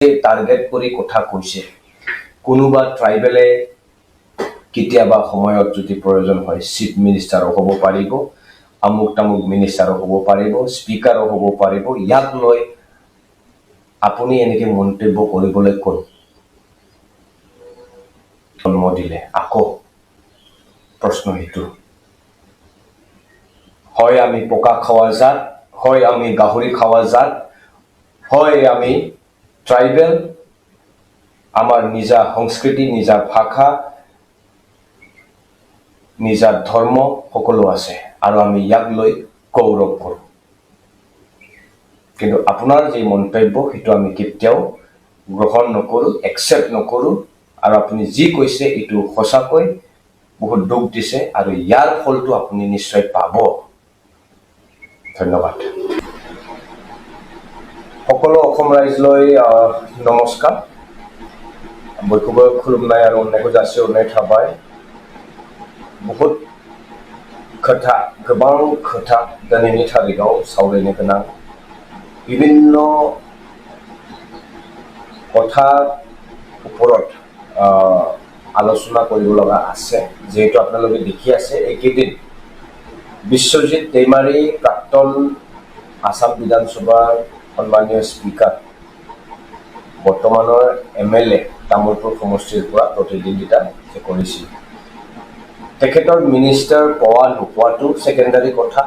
Target কৰি কথা কৈছে কোনোবা ট্ৰাইবেলে কেতিয়াবা সময়ত যদি প্ৰয়োজন হয় চিফ মিনিষ্টাৰো হ'ব পাৰিব আমুক তামুক মিনিষ্টাৰো হ'ব পাৰিব স্পিকাৰো হ'ব পাৰিব ইয়াক লৈ আপুনি এনেকে মন্তব্য কৰিবলৈ কোন জন্ম দিলে আকৌ প্ৰশ্ন হেতু হয় আমি পকা খাওয়া জাত হয় আমি গাহৰি খাওয়া জাত হয় আমি ট্ৰাইবেল আমাৰ নিজা সংস্কৃতি নিজা ভাষা নিজা ধৰ্ম সকলো আছে আৰু আমি ইয়াক লৈ গৌৰৱ কৰোঁ কিন্তু আপোনাৰ যে মন্তব্য হেতু আমি কেতিয়াও গ্ৰহণ নকৰো একচেপ্ট নকৰো আৰু আপুনি যি কৈছে এটো সঁচাকৈ বহুত দুখ দিছে আৰু ইয়াৰ ফলটো আপুনি নিশ্চয় পাব ধন্যবাদ সকলো অসম ৰাইজলৈ নমস্কাৰ বৈকুবৰ খুলুমনাই আৰু অনেকো যাচি অনেক থাবাय बहुत खोथा गोबां खोथा दिनैनि थारिखआव सावरायनो गोनां বিভিন্ন কথাৰ ওপৰত আলোচনা কৰিব লগা আছে যেহেতু আপোনালোকে দেখি আছে এইকেইদিন বিশ্বজিৎ দৈমাৰী প্ৰাক্তন আসাম বিধানসভাৰ সন্মানীয় স্পিকাৰ বৰ্তমানৰ এমএলএ তামুলপুৰ সমষ্টিৰ পৰা প্ৰতিদ্বন্দ্বিতা কৰিছিল তেখেতৰ মিনিষ্টাৰ পোৱা নোপোৱাটো সেকেন্ডাৰী কথা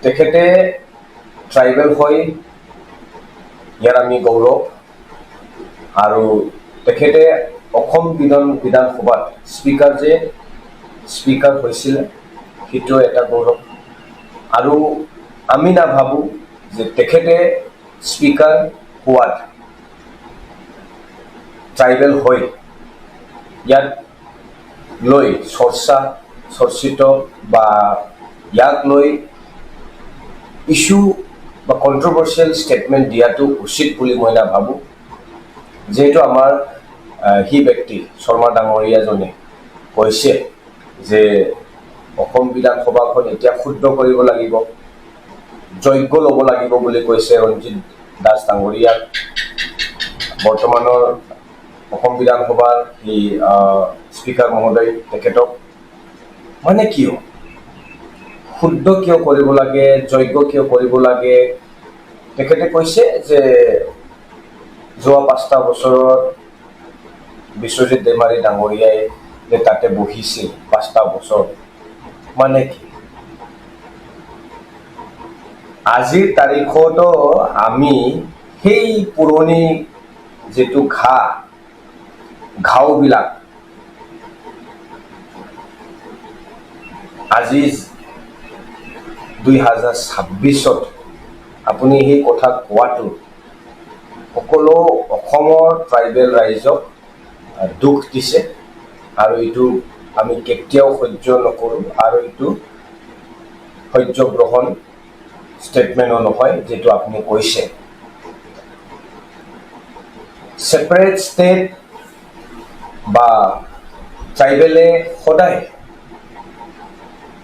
তেখেতে ট্ৰাইবেল হয় ইয়াৰ আমি গৌৰৱ আৰু তেখেতে অসম বিধানসভাত স্পিকাৰ যে স্পিকাৰ হৈছিল সেইটো এটা গৌৰৱ আৰু আমি না ভাবো যে তেখেতে স্পিকাৰ হোৱাত ট্ৰাইবেল হয় ইয়াত লৈ চৰ্চিত বা ইয়াক লৈ ইস্যু বা কন্ট্ৰভাৰ্চিয়েল ষ্টেটমেন্ট দিয়াটো উচিত বুলি মই না ভাবো যেহেতু আমাৰ হি ব্যক্তি শৰ্মা ডাঙৰীয়াজনে কৈছে যে অসম বিধানসভাখন এতিয়া শুদ্ধ কৰিব লাগিব যোগ্য ল'ব লাগিব বুলি কৈছে ৰঞ্জিত দাস ডাঙৰীয়াক বৰ্তমানৰ অসম বিধানসভাৰ হি স্পিকাৰ মহোদয় তেখেতক মানে কিয় শুদ্ধ কিয় কৰিব লাগে যোগ্য কিয় কৰিব লাগে তেখেতে কৈছে যে যোৱা 5টা বছৰত বিশ্বজিৎ দৈমাৰী ডাঙৰীয়াই যে তাতে বহিছিল 5টা বছৰ মানে কি আজিৰ তাৰিখতো আমি সেই পুৰণি যেটো ঘাওবিলাক আজি 2026ত আপুনি এই কথা কোৱাটো সকলো অসমৰ ট্ৰাইবেল ৰাইজক দুখ দিছে আৰু এটো আমি কেতিয়াও সহ্য নকৰো আৰু এটো সহ্য গ্ৰহণ ষ্টেটমেন্ট নহয় যেটো আপুনি কৈছে সেপাৰেট ষ্টেট বা ট্ৰাইবেলে সদায়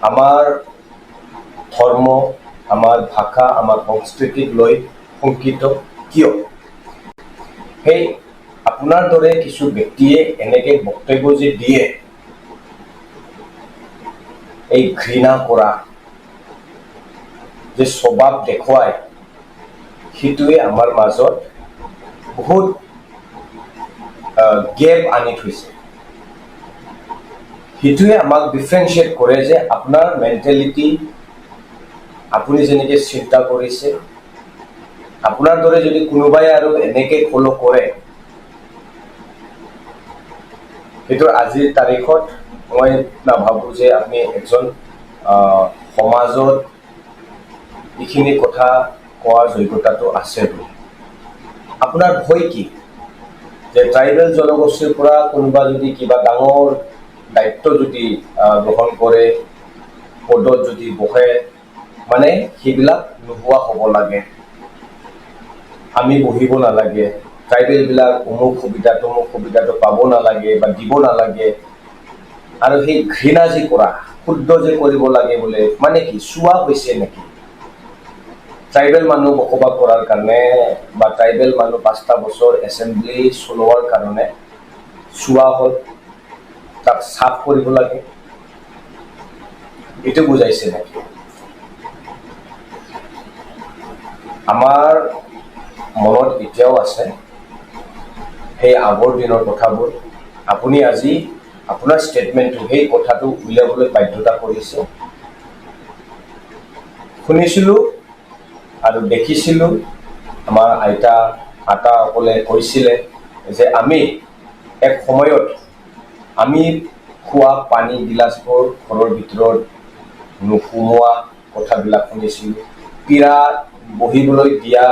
আমাৰ ধৰ্ম আমাৰ ভাষা আমাৰ সংস্কৃতিক লৈ শংকিত কিয় সেই আপোনাৰ দৰে কিছু ব্যক্তিয়ে এনেকে বক্তব্য যে দিয়ে এই ঘৃণা কৰা যে স্বভাৱ দেখুৱায় হিতুৱে আমাৰ মাজত বহুত গেপ আনি থৈছে হিতুৱে আমাক ডিফাৰেন্সিয়েট কৰে যে আপোনাৰ মেন্টালিটি আপুনি যেনেকে চিন্তা কৰিছে আপোনাৰ দৰে যদি কোনোবাই আৰু এনেকে ফলো কৰে হেতু আজিৰ তাৰিখত মই নাভাবো যে আমি একজন সমাজত ইখিনি কথা কোৱা যোগ্যতাটো আছে বুলি আপোনাৰ ভয় কি যে ট্ৰাইবেল জনগোষ্ঠীৰ পৰা কোনোবা যদি কিবা ডাঙৰ দায়িত্ব যদি গ্ৰহণ কৰে পদত যদি বহে মানে হিবিলাক নোহোৱা হ'ব লাগে আমি বহিব নালাগে ট্ৰাইবেল বিলাক অমুক সুবিধাটো পাব নালাগে বা দিব নালাগে আৰু সেই ঘৃণা যি কৰা শুদ্ধ যে কৰিব লাগে বলে মানে কি চুৱা হৈছে নেকি ট্ৰাইবেল মানুহ বসবাস কৰাৰ কাৰণে বা ট্ৰাইবেল মানুহ 5টা বছৰ এছেম্বলি চলোৱাৰ কাৰণে চোৱা হ'ল তাক চাফ কৰিব লাগে এইটো বুজাইছে নেকি আমাৰ মনত এতিয়াও আছে সেই আগৰ দিনৰ কথাবোৰ আপুনি আজি আপোনাৰ ষ্টেটমেণ্টটো সেই কথাটো উলিয়াবলৈ বাধ্যতা কৰিছে শুনিছিলোঁ আৰু দেখিছিলোঁ আমাৰ আটাসকলে কৈছিলে যে আমি এক সময়ত আমি খোৱা পানী গিলাচবোৰ ঘৰৰ ভিতৰত নুসুমোৱা কথাবিলাক শুনিছিলোঁ পীৰা বহিবলৈ দিয়া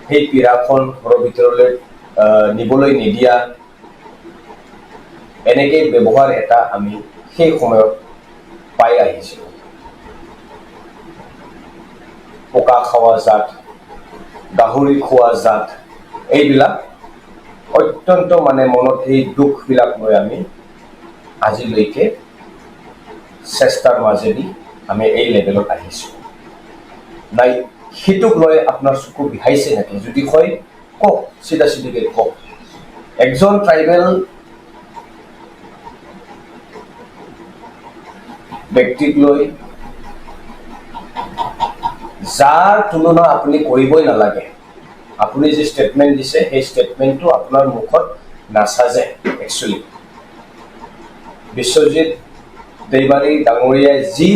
সেই পীৰাখন ঘৰৰ ভিতৰলৈ নিবলৈ নিদিয়া এনেকে ব্যৱহাৰ এটা আমি সেই সময়ত পাই আহিছিলোঁ পোকা খোৱা জাত গাহৰি খোৱা জাত এইবিলাক অত্যন্ত মানে মনত সেই দুখবিলাক লৈ আমি আজিলৈকে চেষ্টাৰ মাজেদি আমি এই লেভেলত আহিছোঁ নাই সেইটোক লৈ আপোনাৰ চকু বিহাইছে নেকি যদি হয় কওক চিধা চিধিকে কওক একজন ট্ৰাইবেল ব্যক্তিক লৈ যাৰ তুলনা আপুনি কৰিবই নালাগে আপুনি যে ষ্টেটমেণ্ট দিছে সেই ষ্টেটমেণ্টটো আপোনাৰ মুখত নাচাজে একচুৱেলি বিশ্বজিৎ দৈমাৰী ডাঙৰীয়াই যি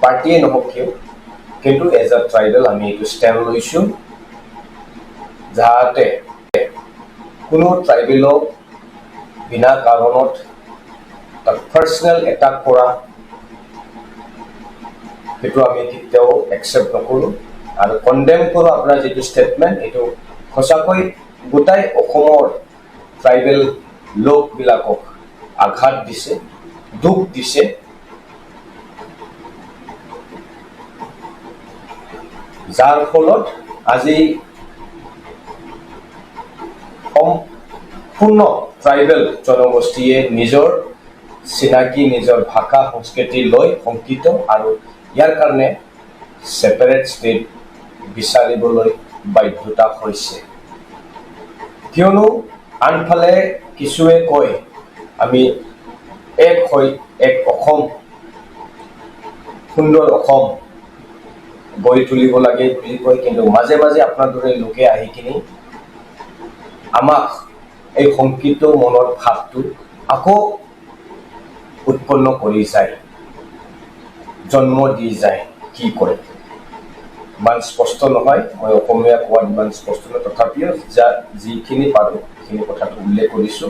পাৰ্টিয়ে নহওক কিয় কিন্তু এজ আ ট্ৰাইবেল আমি এইটো ষ্টেণ্ড লৈছোঁ যাতে কোনো ট্ৰাইবেলক বিনা কাৰণত তাক পাৰ্চনেল এটাক কৰা সেইটো আমি কেতিয়াও একচেপ্ট নকৰোঁ আৰু কণ্ডেম কৰোঁ আপোনাৰ যিটো ষ্টেটমেণ্ট এইটো সঁচাকৈ গোটাই অসমৰ ট্ৰাইবেল লোকবিলাকক আঘাত দিছে দুখ দিছে যাৰ ফলত আজি সম্পূৰ্ণ ট্ৰাইবেল জনগোষ্ঠীয়ে নিজৰ চিনাকি নিজৰ ভাষা সংস্কৃতি লৈ শংকিত আৰু ইয়াৰ কাৰণে ছেপাৰেট ষ্টেট বিচাৰিবলৈ বাধ্যতা হৈছে কিয়নো আনফালে কিছুৱে কয় আমি এক হৈ এক অসম সুন্দৰ অসম গঢ়ি তুলিব লাগে বুলি কয় কিন্তু মাজে মাজে আপোনাৰ দৰে লোকে আহি কিনি আমাক এই শংকিত মনৰ ভাৱটো আকৌ উৎপন্ন কৰি যায় জন্ম দি যায় কি কৰে ইমান স্পষ্ট নহয় মই অসমীয়া কোৱাত ইমান স্পষ্ট নহয় তথাপিও যিখিনি পাৰোঁ সেইখিনি কথাটো উল্লেখ কৰিছোঁ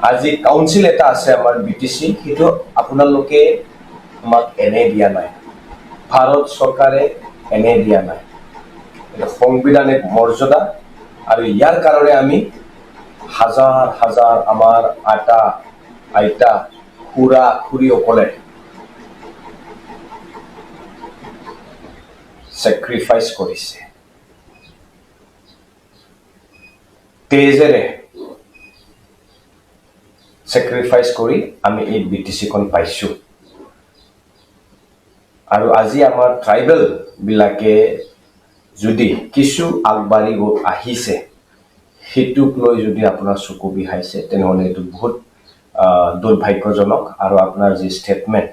আজি কাউন্সিল এটা আছে আমাৰ BTC সেইটো আপোনালোকে আমাক এনে দিয়া নাই ভাৰত চৰকাৰে এনে দিয়া নাই এটা সংবিধানিক মৰ্যাদা আৰু ইয়াৰ কাৰণে আমি হাজাৰ হাজাৰ আমাৰ আইতা খুৰা খুৰীসকলে চেক্ৰিফাইচ কৰিছে তেজেৰে চেক্ৰিফাইচ কৰি আমি এই BTCখন পাইছোঁ আৰু আজি আমাৰ ট্ৰাইবেল বিলাকে যদি কিছু আগবাঢ়ি আহিছে সেইটোক লৈ যদি আপোনাৰ চকু বিহাইছে তেনেহ'লে এইটো বহুত দুৰ্ভাগ্যজনক আৰু আপোনাৰ যি ষ্টেটমেণ্ট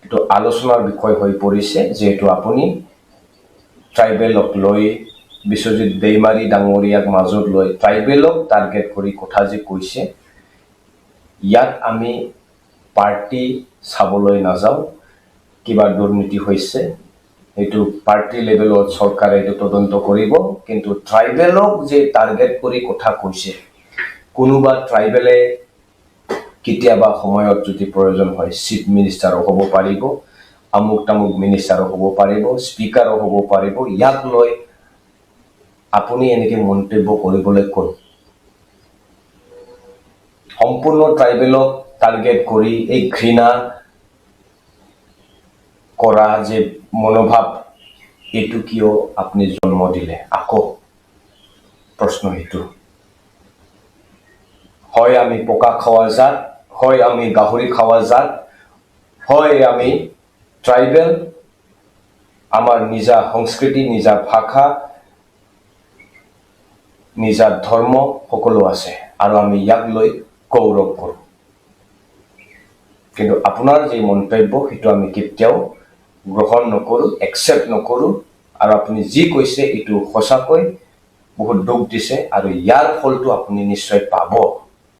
এইটো আলোচনাৰ বিষয় হৈ পৰিছে যিহেতু আপুনি ট্ৰাইবেলক লৈ বিশ্বজিৎ দৈমাৰী ডাঙৰীয়াক মাজত লৈ ট্ৰাইবেলক টাৰ্গেট কৰি কথা যে কৈছে ইয়াত আমি পাৰ্টি চাবলৈ নাযাওঁ কিবা দুৰ্নীতি হৈছে এইটো পাৰ্টি লেভেলত চৰকাৰে এইটো তদন্ত কৰিব কিন্তু ট্ৰাইবেলক যে টাৰ্গেট কৰি কথা কৈছে কোনোবা ট্ৰাইবেলে কেতিয়াবা সময়ত যদি প্ৰয়োজন হয় চিফ মিনিষ্টাৰো হ'ব পাৰিব আমুক তামুক মিনিষ্টাৰো হ'ব পাৰিব স্পিকাৰো হ'ব পাৰিব ইয়াক লৈ আপুনি এনেকৈ মন্তব্য কৰিবলৈ কোন সম্পূৰ্ণ ট্ৰাইবেলক টাৰ্গেট কৰি এই ঘৃণা কৰা যে মনোভাৱ এইটো কিয় আপুনি জন্ম দিলে আকৌ প্ৰশ্ন সেইটো হয় আমি পোকা খোৱা জাত হয় আমি গাহৰি খোৱা জাত হয় আমি ট্ৰাইবেল আমাৰ নিজা সংস্কৃতি, নিজা ভাষা, নিজা ধৰ্ম সকলো আছে আৰু আমি ইয়াক লৈ গৌৰৱ কৰোঁ। কিন্তু আপোনাৰ যি মন্তব্য সেইটো আমি কেতিয়াও গ্ৰহণ নকৰোঁ, একচেপ্ট নকৰোঁ। আৰু আপুনি যি কৈছে এইটো সঁচাকৈ বহুত দুখ দিছে আৰু ইয়াৰ ফলটো আপুনি নিশ্চয় পাব।